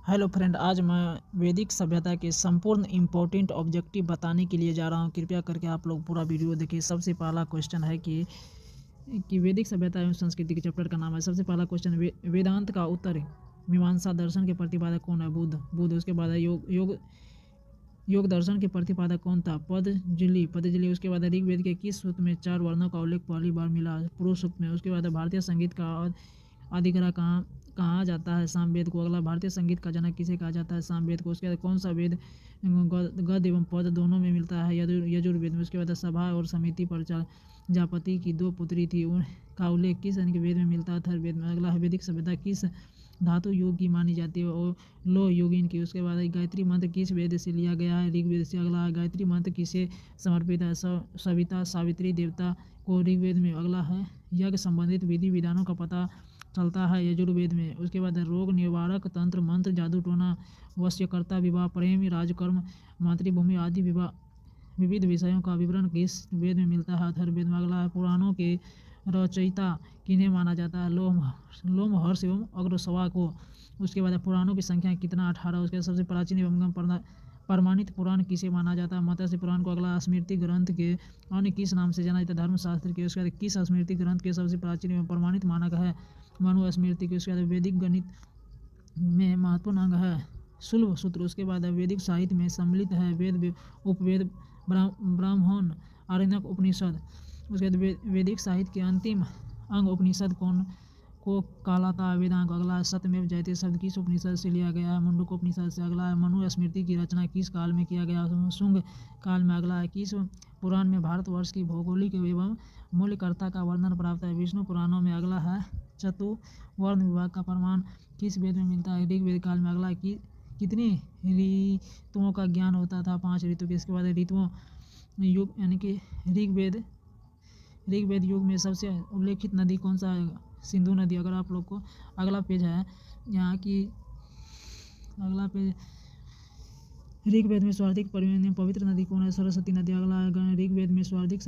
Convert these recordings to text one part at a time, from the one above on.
Hello friend, आज मैं वैदिक सभ्यता के संपूर्ण इम्पोर्टेंट ऑब्जेक्टिव बताने के लिए जा रहा हूं। कृपया करके आप लोग पूरा वीडियो देखिए। सबसे पहला क्वेश्चन है कि वैदिक सभ्यता एवं संस्कृति के चैप्टर का नाम है। सबसे पहला क्वेश्चन, वेदांत का उत्तर मीमांसा दर्शन के प्रतिपादक कौन है? बुद्ध। उसके बाद है योग दर्शन के प्रतिपादक कौन था? पतंजलि। उसके बाद ऋग्वेद के किस सूक्त में 4 वर्णों का उल्लेख पहली बार मिला? पुरुष सूक्त में। उसके बाद भारतीय संगीत का आदिग्रह कहा जाता है? सामवेद को। अगला, भारतीय संगीत का जनक किसे कहा जाता है? सामवेद को। उसके बाद कौन सा वेद गद्य एवं पद दोनों में मिलता है? यजुर्वेद में। उसके बाद सभा और समिति प्रजापति की 2 पुत्री थी, उनका उल्लेख किस वेद में मिलता है? अथर्ववेद में। अगला, वैदिक सभ्यता किस धातु योग की मानी जाती है? और लो योगिन की। उसके बाद गायत्री मंत्र किस वेद से लिया गया है? ऋग्वेद से। अगला, गायत्री मंत्र किसे समर्पित है? सविता सावित्री देवता को, ऋग्वेद में। अगला है, यज्ञ संबंधित विधि विधानों का पता चलता है यजुर्वेद में। उसके बाद रोग निवारक तंत्र, मंत्र, जादू टोना, वश्यकर्ता, विवाह, प्रेम, राजकर्म, मातृभूमि आदि विविध विषयों का विवरण किस वेद में मिलता है? अथर्ववेद में। अगला है, पुराणों के रचयिता किन्हें माना जाता है? लोमहर्ष एवं अग्रसवा को। उसके बाद पुराणों की संख्या कितना? 18। उसके बाद सबसे प्राचीन एवं प्रमाणित पुराण किसे माना जाता है? मत्स्य पुराण को। अगला, स्मृति ग्रंथ के अन्य किस नाम से जाना जाता है? धर्मशास्त्र के। उसके बाद किस स्मृति ग्रंथ के सबसे प्राचीन एवं प्रमाणित मानक है? मनु स्मृति के। उसके बाद वैदिक गणित में महत्वपूर्ण अंग है शुल्ब सूत्र। उसके बाद वैदिक साहित्य में सम्मिलित है वेद, उपवेद, ब्राह्मण, आरण्यक, उपनिषद। उसके बाद वैदिक साहित्य के अंतिम अंग उपनिषद कौन को कहलाता है? वेदांग। अगला, सत्यमेव जयते शब्द किस उपनिषद से लिया गया है? मुंडकोपनिषद से। अगला है, मनु स्मृति की रचना किस काल में किया गया? शुंग काल में। अगला है, किस पुराण में भारतवर्ष की भौगोलिक एवं मूल्यकर्ता का वर्णन प्राप्त है? विष्णु पुराणों में। अगला है, चतुर्वर्ण विभाग का प्रमाण किस वेद में मिलता है? ऋग्वेद काल में। अगला, कितनी ऋतुओं का ज्ञान होता था? 5 ऋतु के। इसके बाद ऋतुओं युग यानी कि ऋग्वेद युग में सबसे उल्लेखित नदी कौन सा है? सिंधु नदी। अगर आप लोग को अगला पेज है यहाँ की, अगला पेज, ऋग्वेद में सर्वाधिक पवित्र नदी कौन है? सरस्वती नदी। अगला, ऋग्वेद में सर्वाधिक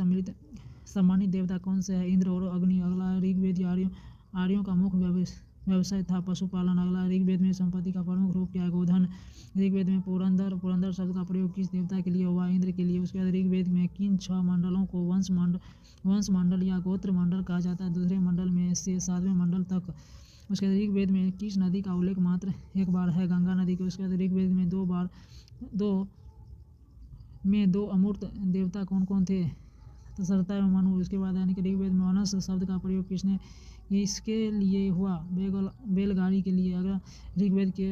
सम्मानित देवता कौन से है? इंद्र और अग्नि। अगला, ऋग्वेद आर्यों का मुख्य व्यवसाय था पशुपालन। अगला, ऋग्वेद में संपत्ति का प्रमुख रूप क्या है? गोधन। ऋग्वेद में पुरंदर शब्द का प्रयोग किस देवता के लिए हुआ? इंद्र के लिए। उसके बाद ऋग्वेद में किन 6 मंडलों को वंश मंडल या गोत्र मंडल कहा जाता है? दूसरे मंडल में से 7वें मंडल तक। उसके बाद ऋग्वेद में किस नदी का उल्लेख मात्र एक बार है? गंगा नदी के। उसके बाद ऋग्वेद में दो अमूर्त देवता कौन कौन थे? तसरता एवं मनु। उसके बाद यानी कि ऋग्वेद में वनस शब्द का प्रयोग किसके लिए हुआ? बैलगाड़ी के लिए। अगर ऋग्वेद के